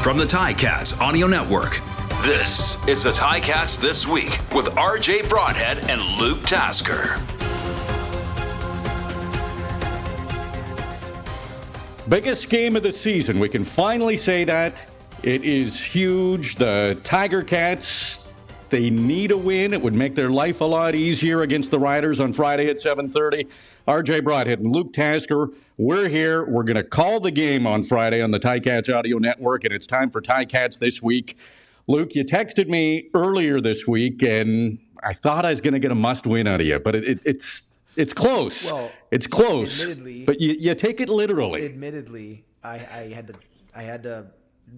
From the Ticats Audio Network, this is the Ticats This Week with RJ Broadhead and Luke Tasker. Biggest game of the season. We can finally say that. It is huge. The Tiger Cats, they need a win. It would make their life a lot easier against the Riders on Friday at 7:30. RJ Broadhead and Luke Tasker, we're here. We're going to call the game on Friday on the Ticats Audio Network, and it's time for Ticats This Week. Luke, you texted me earlier this week, and I thought I was going to get a must-win out of you, but it's close. Well, it's close, but you take it literally. Admittedly, I had to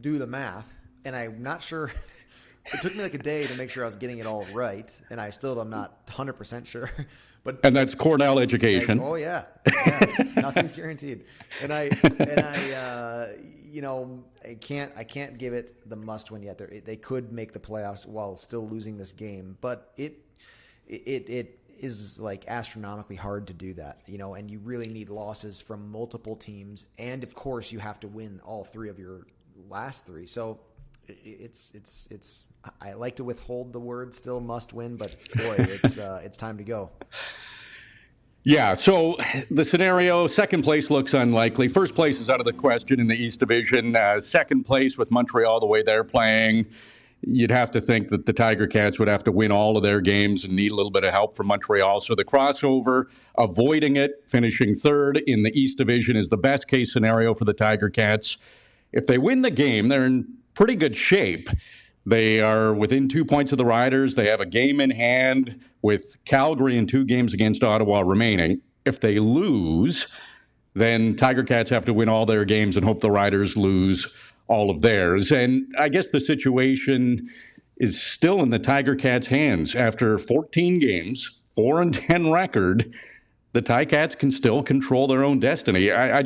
do the math, and I'm not sure. It took me like a day to make sure I was getting it all right, and I still am not 100% sure. And that's Cornell education. Yeah, nothing's guaranteed. And I can't give it the must win yet. They could make the playoffs while still losing this game, but it is like astronomically hard to do that, and you really need losses from multiple teams, and of course you have to win all three of your last three. So it's I like to withhold the word still must win, but boy, it's time to go. Yeah, so the scenario, second place looks unlikely. First place is out of the question in the East Division. Second place with Montreal the way they're playing, you'd have to think that the Tiger Cats would have to win all of their games and need a little bit of help from Montreal. So the crossover, avoiding it, finishing third in the East Division is the best case scenario for the Tiger Cats. If they win the game, they're in pretty good shape. They are within 2 points of the Riders. They have a game in hand with Calgary and 2 games against Ottawa remaining. If they lose, then Tiger Cats have to win all their games and hope the Riders lose all of theirs. And I guess the situation is still in the Tiger Cats' hands. After 14 games, 4-10 record, the Ticats can still control their own destiny. I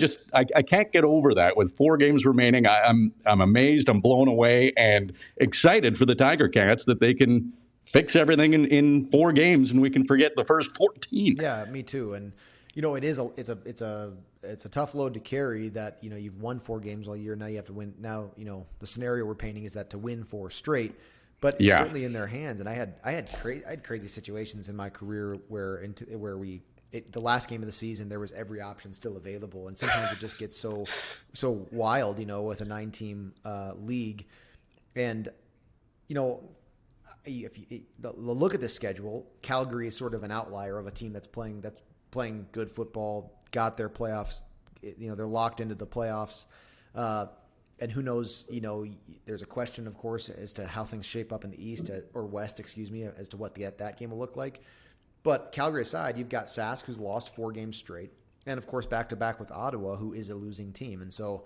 can't get over that. With 4 games remaining, I'm amazed, I'm blown away, and excited for the Tiger Cats that they can fix everything in 4 games and we can forget the first 14. Yeah, me too. And it's a tough load to carry that you've won 4 games all year. Now you have to win. Now the scenario we're painting is that to win 4 straight. But it's certainly in their hands. And I had crazy situations in my career where the last game of the season, there was every option still available. And sometimes it just gets so wild, with a 9-team league. And, if you look at this schedule, Calgary is sort of an outlier of a team that's playing good football, got their playoffs. They're locked into the playoffs. And who knows, there's a question, of course, as to how things shape up in the East or West, as to what that game will look like. But Calgary aside, you've got Sask, who's lost 4 games straight, and of course back-to-back with Ottawa, who is a losing team. And so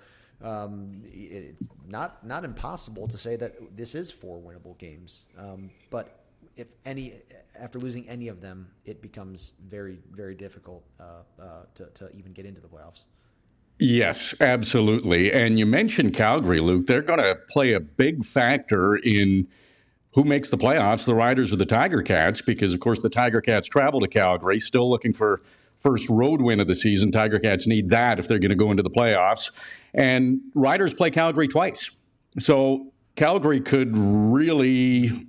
it's not impossible to say that this is 4 winnable games. But after losing any of them, it becomes very, very difficult to even get into the playoffs. Yes, absolutely. And you mentioned Calgary, Luke. They're going to play a big factor in who makes the playoffs, the Riders or the Tiger Cats, because, of course, the Tiger Cats travel to Calgary, still looking for first road win of the season. Tiger Cats need that if they're going to go into the playoffs. And Riders play Calgary twice. So Calgary could really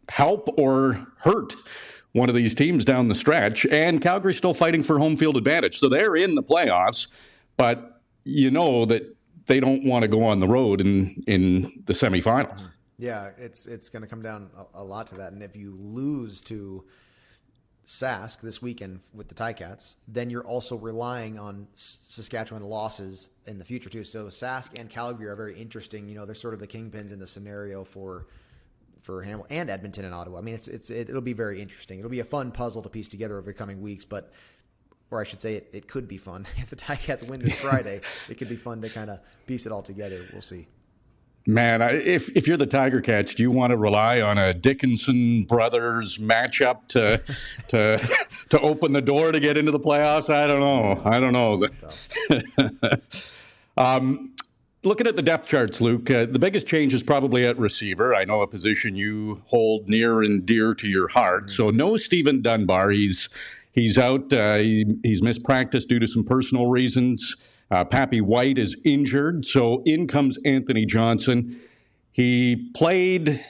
help or hurt one of these teams down the stretch. And Calgary's still fighting for home field advantage. So they're in the playoffs, but that they don't want to go on the road in the semifinals. Yeah, it's going to come down a lot to that. And if you lose to Sask this weekend with the Ticats, then you're also relying on Saskatchewan losses in the future too. So Sask and Calgary are very interesting. They're sort of the kingpins in the scenario for Hamilton and Edmonton and Ottawa. I mean, it'll be very interesting. It'll be a fun puzzle to piece together over the coming weeks, or I should say it could be fun. If the Ticats win this Friday, it could be fun to kind of piece it all together. We'll see. Man, if you're the Tiger Cats, do you want to rely on a Dickinson brothers matchup to open the door to get into the playoffs? I don't know. Looking at the depth charts, Luke, the biggest change is probably at receiver. I know a position you hold near and dear to your heart. So no Stephen Dunbar. He's out. He's missed practice due to some personal reasons. Pappy White is injured, so in comes Anthony Johnson. He played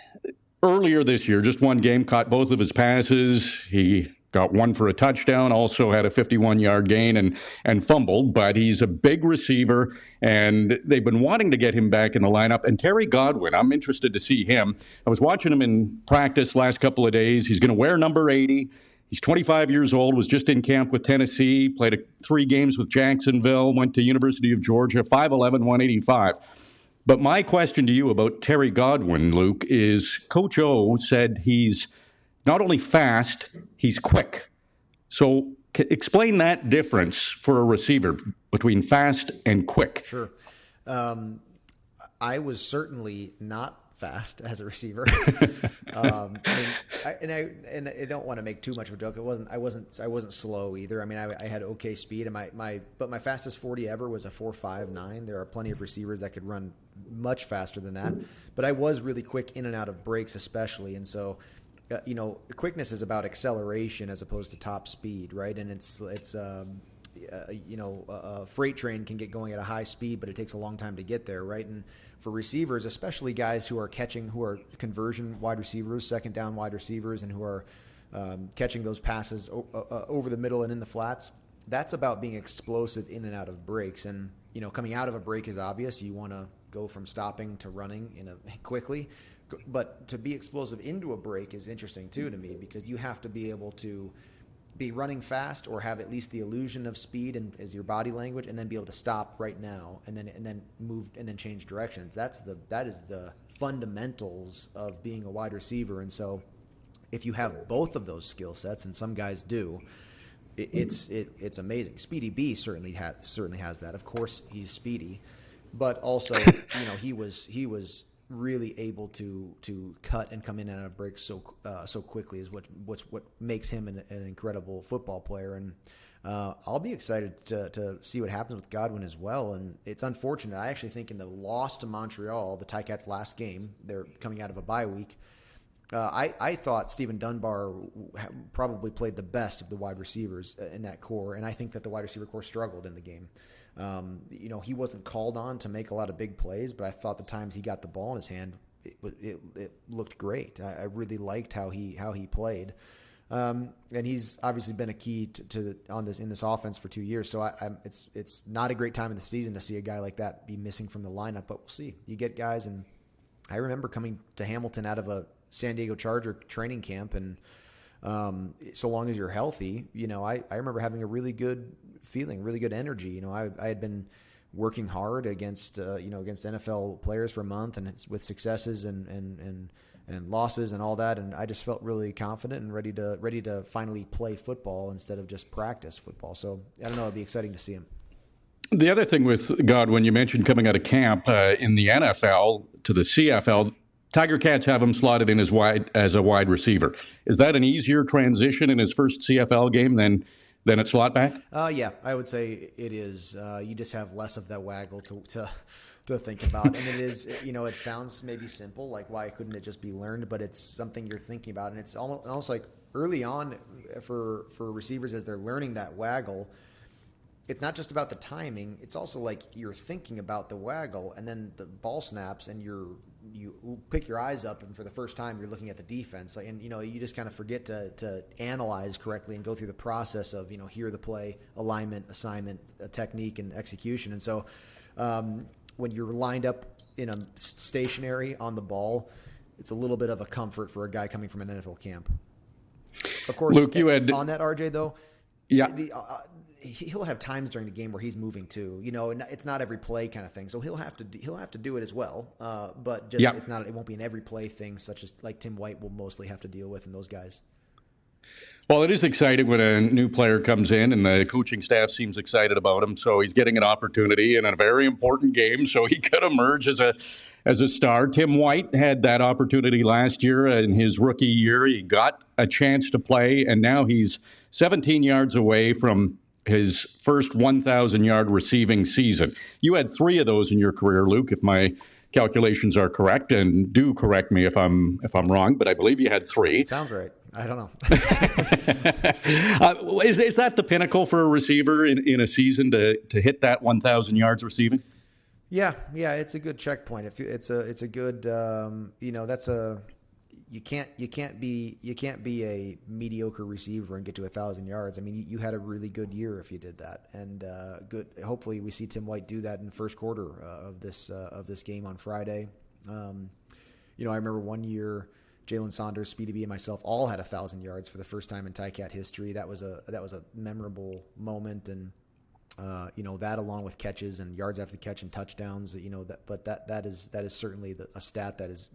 earlier this year, just one game, caught both of his passes. He got one for a touchdown, also had a 51-yard gain and fumbled, but he's a big receiver, and they've been wanting to get him back in the lineup. And Terry Godwin, I'm interested to see him. I was watching him in practice last couple of days. He's going to wear number 80. He's 25 years old, was just in camp with Tennessee, played 3 games with Jacksonville, went to University of Georgia, 5'11", 185. But my question to you about Terry Godwin, Luke, is Coach O said he's not only fast, he's quick. So explain that difference for a receiver between fast and quick. Sure. I was certainly not fast as a receiver. I don't want to make too much of a joke. I wasn't slow either. I mean, I had okay speed, and but my fastest 40 ever was a 4.59. There are plenty of receivers that could run much faster than that, but I was really quick in and out of breaks, especially, and so. Quickness is about acceleration as opposed to top speed, right? And a freight train can get going at a high speed, but it takes a long time to get there, right? And for receivers, especially guys who are conversion wide receivers, second down wide receivers, and who are catching those passes over the middle and in the flats, that's about being explosive in and out of breaks. And, coming out of a break is obvious. You want to go from stopping to running quickly. But to be explosive into a break is interesting too to me, because you have to be able to be running fast or have at least the illusion of speed and as your body language, and then be able to stop right now and then move and then change directions. That is the fundamentals of being a wide receiver. And so if you have both of those skill sets, and some guys do, it's amazing. Speedy B certainly has that. Of course, he's speedy, but also he was really able to cut and come in and out of breaks so quickly is what makes him an incredible football player. And I'll be excited to see what happens with Godwin as well. And it's unfortunate. I actually think in the loss to Montreal, the Ticats' last game, they're coming out of a bye week. I thought Stephen Dunbar probably played the best of the wide receivers in that core, and I think that the wide receiver core struggled in the game. He wasn't called on to make a lot of big plays, but I thought the times he got the ball in his hand, it looked great. I really liked how he played, and he's obviously been a key in this offense for 2 years. So it's not a great time in the season to see a guy like that be missing from the lineup, but we'll see. You get guys, and I remember coming to Hamilton out of a San Diego Charger training camp, and so long as you're healthy, I remember having a really good feeling, really good energy. I had been working hard against NFL players for a month, and it's with successes and losses and all that, and I just felt really confident and ready to finally play football instead of just practice football. So I don't know, it'd be exciting to see him. The other thing with Godwin, you mentioned coming out of camp in the NFL to the CFL. Tiger Cats have him slotted in as a wide receiver. Is that an easier transition in his first CFL game than at slot back? Yeah, I would say it is. You just have less of that waggle to think about, and it is. It sounds maybe simple, like why couldn't it just be learned? But it's something you're thinking about, and it's almost like early on for receivers as they're learning that waggle. It's not just about the timing. It's also like you're thinking about the waggle, and then the ball snaps, and you pick your eyes up, and for the first time, you're looking at the defense. And you just kind of forget to analyze correctly and go through the process of hear the play, alignment, assignment, technique, and execution. And so when you're lined up in a stationary on the ball, it's a little bit of a comfort for a guy coming from an NFL camp. Of course, Luke, you had on that, RJ, though. Yeah. He'll have times during the game where he's moving too, and it's not every play kind of thing. So he'll have to do it as well. But just it won't be an every play thing, such as like Tim White will mostly have to deal with, and those guys. Well, it is exciting when a new player comes in, and the coaching staff seems excited about him. So he's getting an opportunity in a very important game, so he could emerge as a star. Tim White had that opportunity last year in his rookie year. He got a chance to play, and now he's 17 yards away from his first 1,000-yard receiving season. You had 3 of those in your career, Luke, if my calculations are correct, and do correct me if I'm wrong, but I believe you had 3. Sounds right. I don't know. Is that the pinnacle for a receiver in a season to hit that 1,000 yards receiving? Yeah, it's a good checkpoint. It's a good you can't be a mediocre receiver and get to 1,000 yards. I mean, you had a really good year if you did that, and good. Hopefully, we see Tim White do that in the first quarter of this game on Friday. I remember one year, Jalen Saunders, Speedy B, and myself all had 1,000 yards for the first time in Ticat history. That was a memorable moment, and that along with catches and yards after the catch and touchdowns. That is certainly a stat that is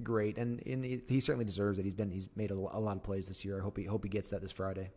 great, and he certainly deserves it. He's made a lot of plays this year. I hope he gets that this Friday.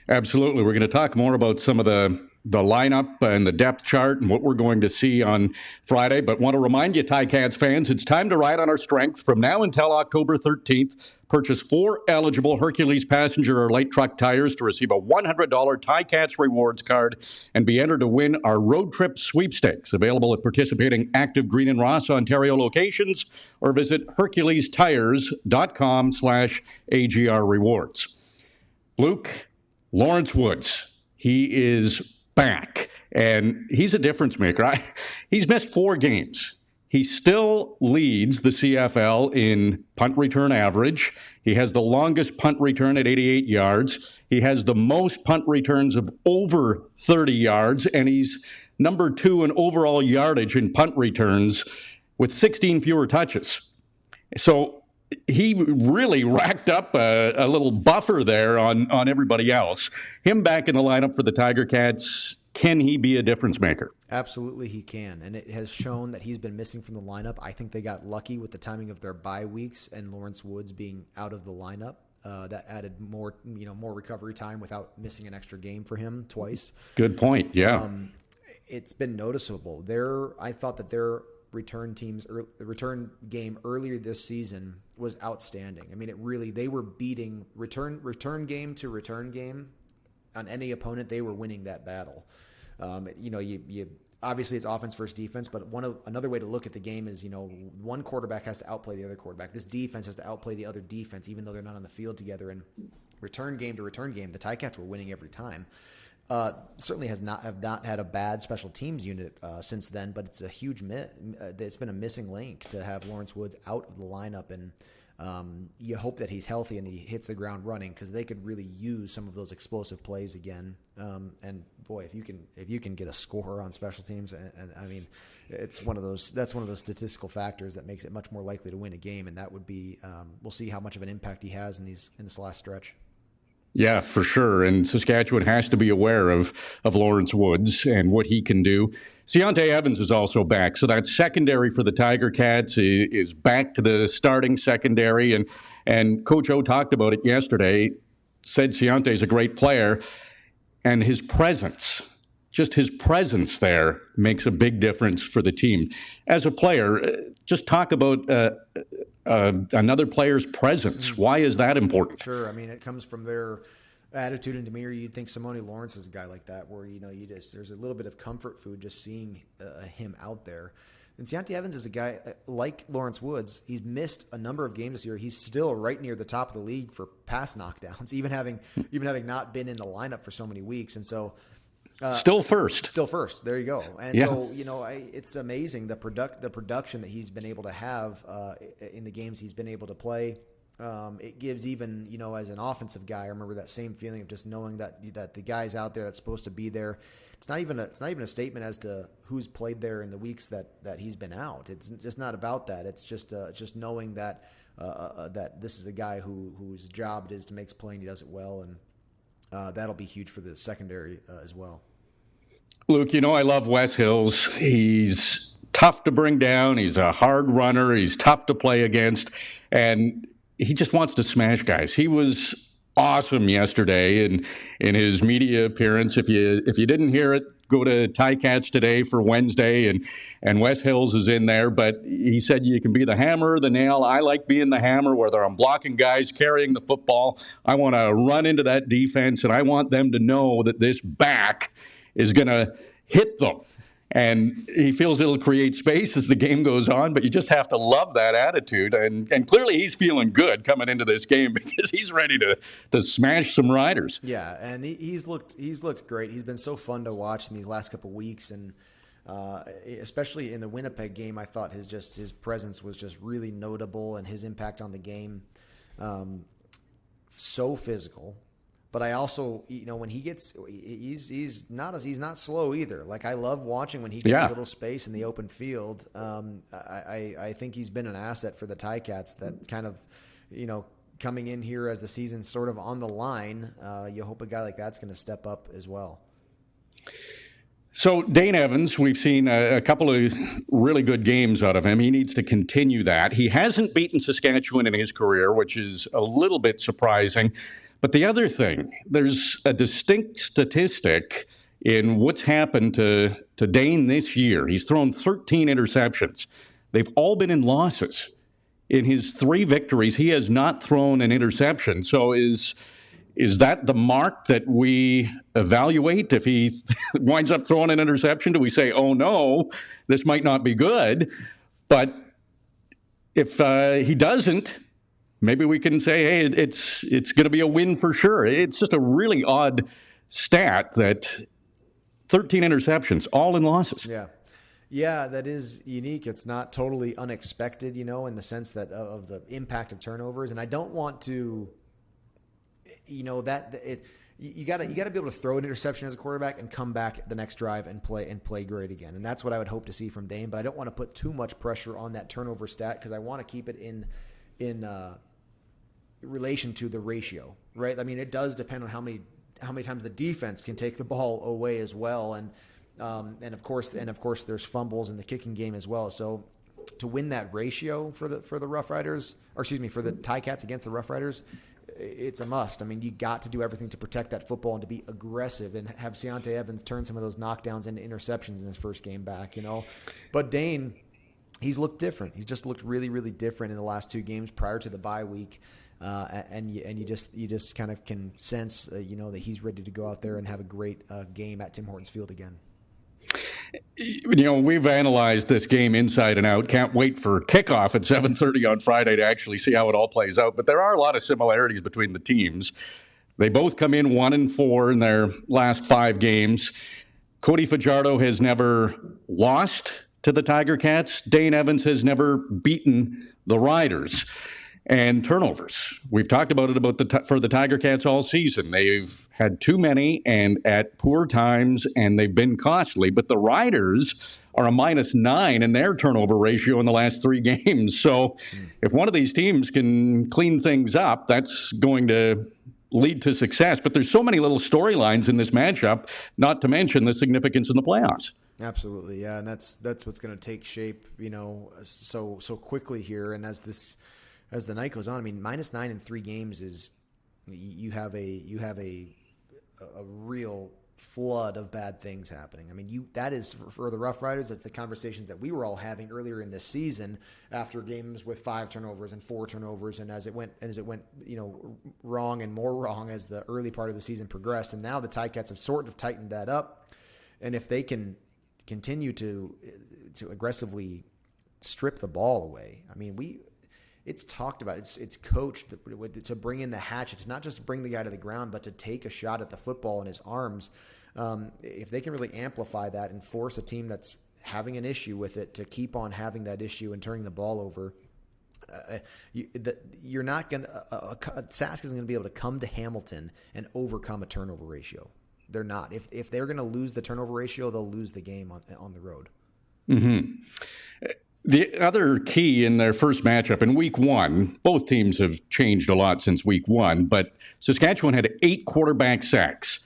Absolutely. We're going to talk more about some of the lineup and the depth chart and what we're going to see on Friday. But want to remind you, Ticats fans, it's time to ride on our strength. From now until October 13th, purchase 4 eligible Hercules passenger or light truck tires to receive a $100 Ticats rewards card and be entered to win our road trip sweepstakes. Available at participating Active Green and Ross Ontario locations, or visit HerculesTires.com/AGR rewards. Luke, Lawrence Woods, he is back, and he's a difference maker. He's missed 4 games. He still leads the CFL in punt return average. He has the longest punt return at 88 yards. He has the most punt returns of over 30 yards, and he's number 2 in overall yardage in punt returns with 16 fewer touches. So he really racked up a little buffer there on everybody else. Him back in the lineup for the Tiger Cats, can he be a difference maker? Absolutely he can, and it has shown that he's been missing from the lineup. I think they got lucky with the timing of their bye weeks and Lawrence Woods being out of the lineup. That added more recovery time without missing an extra game for him twice. Good point, yeah. It's been noticeable. I thought that their return game earlier this season was outstanding. I mean, they were beating return game to return game on any opponent. They were winning that battle. You obviously it's offense versus defense, but another way to look at the game is, one quarterback has to outplay the other quarterback. This defense has to outplay the other defense, even though they're not on the field together. And return game to return game, the Ticats were winning every time. Certainly have not had a bad special teams unit since then, but it's a huge it's been a missing link to have Lawrence Woods out of the lineup, and you hope that he's healthy and that he hits the ground running, because they could really use some of those explosive plays again. And boy, if you can get a score on special teams, and I mean, that's one of those statistical factors that makes it much more likely to win a game, and that would be we'll see how much of an impact he has in this last stretch. Yeah, for sure. And Saskatchewan has to be aware of Lawrence Woods and what he can do. Ciante Evans is also back. So that secondary for the Tiger Cats is back to the starting secondary. And Coach O talked about it yesterday, said Ciante is a great player. And his presence, just his presence there, makes a big difference for the team. As a player, just talk about another player's presence. Why is that important? Sure. I mean, it comes from their attitude and demeanor. You'd think Simone Lawrence is a guy like that, where there's a little bit of comfort food just seeing him out there. And Ciante Evans is a guy like Lawrence Woods. He's missed a number of games this year. He's still right near the top of the league for pass knockdowns, even having not been in the lineup for so many weeks. And so. Still first. There you go. And yeah. So, it's amazing the production that he's been able to have in the games he's been able to play. It gives even, as an offensive guy, I remember that same feeling of just knowing that the guy's out there that's supposed to be there. It's not even a statement as to who's played there in the weeks that he's been out. It's just not about that. It's just knowing that this is a guy whose job it is to make a play and he does it well, and that'll be huge for the secondary as well. Luke, I love Wes Hills. He's tough to bring down. He's a hard runner. He's tough to play against, and he just wants to smash guys. He was awesome yesterday in his media appearance. If you didn't hear it, go to Ticats today for Wednesday, and Wes Hills is in there. But he said you can be the hammer or the nail. I like being the hammer, whether I'm blocking guys, carrying the football. I want to run into that defense, and I want them to know that this back is going to hit them. And he feels it'll create space as the game goes on, but you just have to love that attitude. And clearly he's feeling good coming into this game because he's ready to smash some Riders. Yeah, and he's looked great. He's been so fun to watch in these last couple of weeks, and Especially in the Winnipeg game, I thought his presence was just really notable, and his impact on the game, so physical. But I also, when he gets, he's not slow either. Like, I love watching when he gets a little space in the open field. I think he's been an asset for the Ticats. That kind of, coming in here as the season's sort of on the line, you hope a guy like that's going to step up as well. So Dane Evans, we've seen a couple of really good games out of him. He needs to continue that. He hasn't beaten Saskatchewan in his career, which is a little bit surprising. But the other thing, there's a distinct statistic in what's happened to Dane this year. He's thrown 13 interceptions. They've all been in losses. In his 3 victories, he has not thrown an interception. So is that the mark that we evaluate? If he winds up throwing an interception, do we say, oh no, this might not be good? But if he doesn't, maybe we can say, hey, it's going to be a win for sure. It's just a really odd stat that 13 interceptions, all in losses. Yeah, that is unique. It's not totally unexpected, in the sense that of the impact of turnovers. And I don't want to, you got to be able to throw an interception as a quarterback and come back the next drive and play great again. And that's what I would hope to see from Dane. But I don't want to put too much pressure on that turnover stat, because I want to keep it in relation to the ratio, right? I mean, it does depend on how many times the defense can take the ball away as well, and of course there's fumbles in the kicking game as well. So to win that ratio for the Roughriders, for the Ticats against the Roughriders, it's a must. I mean, you got to do everything to protect that football and to be aggressive and have Seontae Evans turn some of those knockdowns into interceptions in his first game back. But Dane, he's looked different. He's just looked really, really different in the last 2 games prior to the bye week. And you just kind of can sense, that he's ready to go out there and have a great game at Tim Hortons Field again. We've analyzed this game inside and out. Can't wait for kickoff at 7:30 on Friday to actually see how it all plays out. But there are a lot of similarities between the teams. They both come in 1-4 in their last 5 games. Cody Fajardo has never lost to the Tiger Cats. Dane Evans has never beaten the Riders. And turnovers. We've talked about it for the Tiger Cats all season. They've had too many and at poor times, and they've been costly. But the Riders are a -9 in their turnover ratio in the last 3 games. So if one of these teams can clean things up, that's going to lead to success. But there's so many little storylines in this matchup, not to mention the significance in the playoffs. Absolutely, yeah, and that's what's going to take shape, so quickly here. And as the night goes on, I mean, -9 in 3 games is you have a real flood of bad things happening. I mean, that is for the Roughriders. That's the conversations that we were all having earlier in this season after games with 5 turnovers and 4 turnovers, and as it went, wrong and more wrong as the early part of the season progressed. And now the Ticats have sort of tightened that up, and if they can continue to aggressively strip the ball away, I mean, it's talked about. It's coached to bring in the hatchet, to not just bring the guy to the ground, but to take a shot at the football in his arms. If they can really amplify that and force a team that's having an issue with it to keep on having that issue and turning the ball over, you're not going to. Sask isn't going to be able to come to Hamilton and overcome a turnover ratio. They're not. If they're going to lose the turnover ratio, they'll lose the game on the road. Mm-hmm. The other key in their first matchup in week 1, both teams have changed a lot since week 1, but Saskatchewan had 8 quarterback sacks.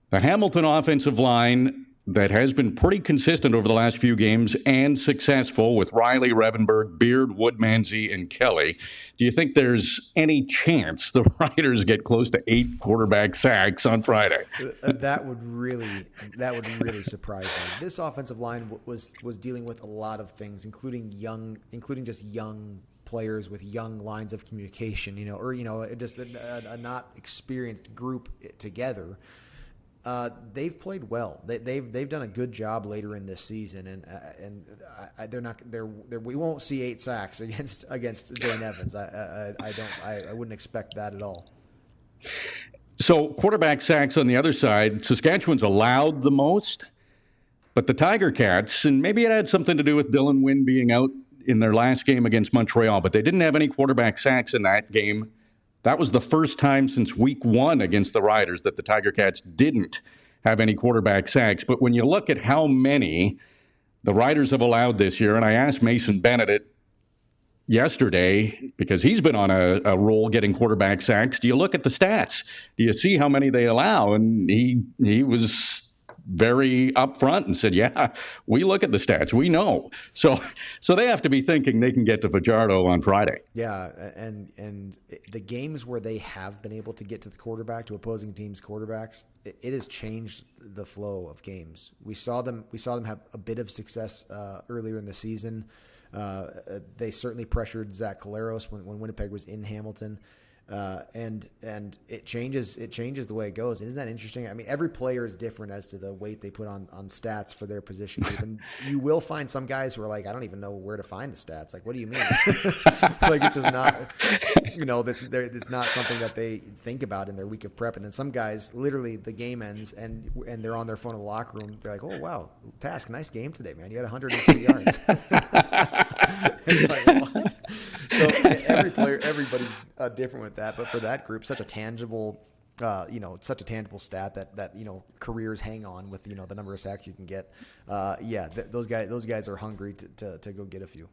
The Hamilton offensive line that has been pretty consistent over the last few games and successful with Riley, Revenberg, Beard, Woodmansey, and Kelly. Do you think there's any chance the Riders get close to 8 quarterback sacks on Friday? That would really surprise me. This offensive line was dealing with a lot of things, including just young players with young lines of communication, just a not experienced group together. They've played well. They've done a good job later in this season, and we won't see 8 sacks against Dane Evans. I wouldn't expect that at all. So quarterback sacks on the other side, Saskatchewan's allowed the most. But the Tiger Cats, and maybe it had something to do with Dylan Wynn being out in their last game against Montreal, but they didn't have any quarterback sacks in that game. That was the first time since week 1 against the Riders that the Tiger Cats didn't have any quarterback sacks. But when you look at how many the Riders have allowed this year, and I asked Mason Bennett yesterday, because he's been on a roll getting quarterback sacks, do you look at the stats? Do you see how many they allow? And he was very upfront and said, yeah, we look at the stats. We know. So they have to be thinking they can get to Fajardo on Friday. Yeah, and the games where they have been able to get to the quarterback, to opposing teams' quarterbacks, it has changed the flow of games. We saw them have a bit of success earlier in the season. They certainly pressured Zach Collaros when Winnipeg was in Hamilton. And it changes the way it goes. And isn't that interesting? I mean, every player is different as to the weight they put on stats for their position group. And you will find some guys who are like, I don't even know where to find the stats. Like, what do you mean? Like, it's just not, it's not something that they think about in their week of prep. And then some guys, literally the game ends and they're on their phone in the locker room. They're like, oh, wow, Task, nice game today, man. You had 102 yards. It's like, what? So everybody's different with that. But for that group, such a tangible, stat that careers hang on with, the number of sacks you can get. Those guys are hungry to go get a few.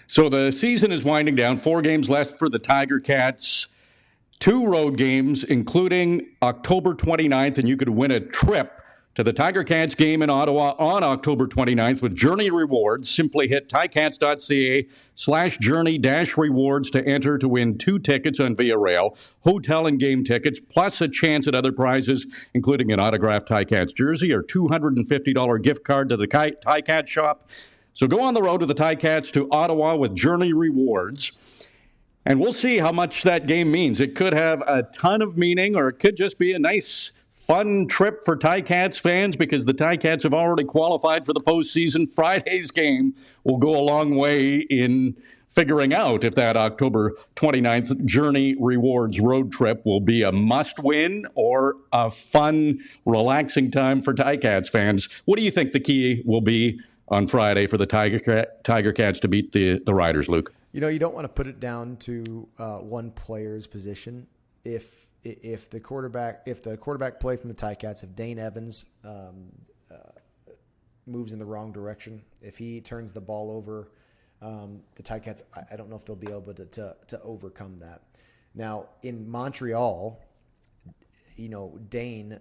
So the season is winding down. 4 games left for the Tiger Cats. 2 road games, including October 29th, and you could win a trip to the Tiger Cats game in Ottawa on October 29th with Journey Rewards. Simply hit ticats.ca/journey-rewards to enter to win 2 tickets on Via Rail, hotel and game tickets, plus a chance at other prizes, including an autographed Ticats jersey or $250 gift card to the Ticats shop. So go on the road to the Ticats to Ottawa with Journey Rewards. And we'll see how much that game means. It could have a ton of meaning, or it could just be a nice, fun trip for Ticats fans, because the Ticats have already qualified for the postseason. Friday's game will go a long way in figuring out if that October 29th Journey Rewards road trip will be a must-win or a fun, relaxing time for Ticats fans. What do you think the key will be on Friday for the Tiger Cats to beat the Riders, Luke? You don't want to put it down to one player's position. If the quarterback play from the Ticats, if Dane Evans moves in the wrong direction, if he turns the ball over, the Ticats, I don't know if they'll be able to overcome that. Now in Montreal, Dane,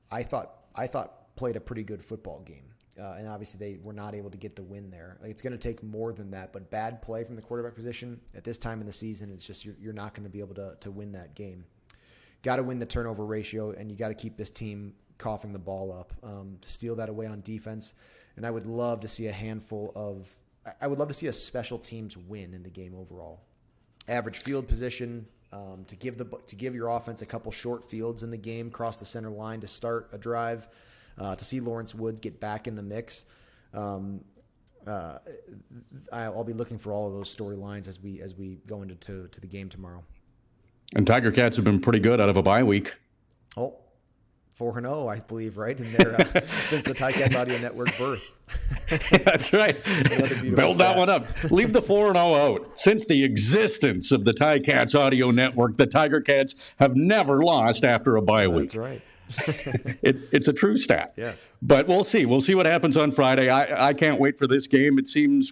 I thought played a pretty good football game. And obviously they were not able to get the win there. Like, it's going to take more than that, but bad play from the quarterback position at this time in the season, it's just you're not going to be able to win that game. Got to win the turnover ratio, and you got to keep this team coughing the ball up to steal that away on defense. And I would love to see a special teams win in the game overall. Average field position, to give your offense a couple short fields in the game, cross the center line to start a drive. To see Lawrence Woods get back in the mix. I'll be looking for all of those storylines as we go into the game tomorrow. And Tiger Cats have been pretty good out of a bye week. 4-0, I believe, right? In there since the Ticats Audio Network birth. That's right. Build that one up. Leave the 4-0 out. Since the existence of the Ticats Audio Network, the Tiger Cats have never lost after a bye week. That's right. It's a true stat. Yes. But we'll see. We'll see what happens on Friday. I can't wait for this game. It seems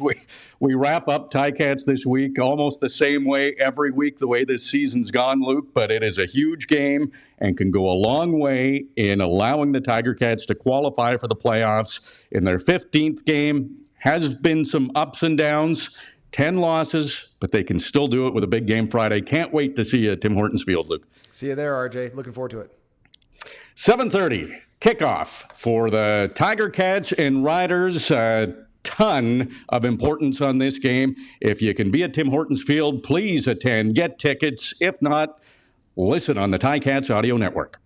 we wrap up Ticats this week almost the same way every week, the way this season's gone, Luke. But it is a huge game and can go a long way in allowing the Tiger Cats to qualify for the playoffs in their 15th game. Has been some ups and downs. 10 losses, but they can still do it with a big game Friday. Can't wait to see you at Tim Hortons Field, Luke. See you there, RJ. Looking forward to it. 7:30 kickoff for the Tiger Cats and Riders. A ton of importance on this game. If you can be at Tim Hortons Field, please attend. Get tickets. If not, listen on the Ticats Audio Network.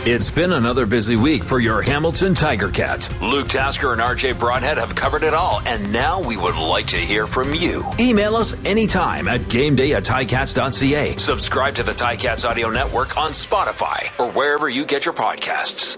It's been another busy week for your Hamilton Tiger Cats. Luke Tasker and RJ Broadhead have covered it all, and now we would like to hear from you. Email us anytime at gameday@ticats.ca. Subscribe to the Ticats Audio Network on Spotify or wherever you get your podcasts.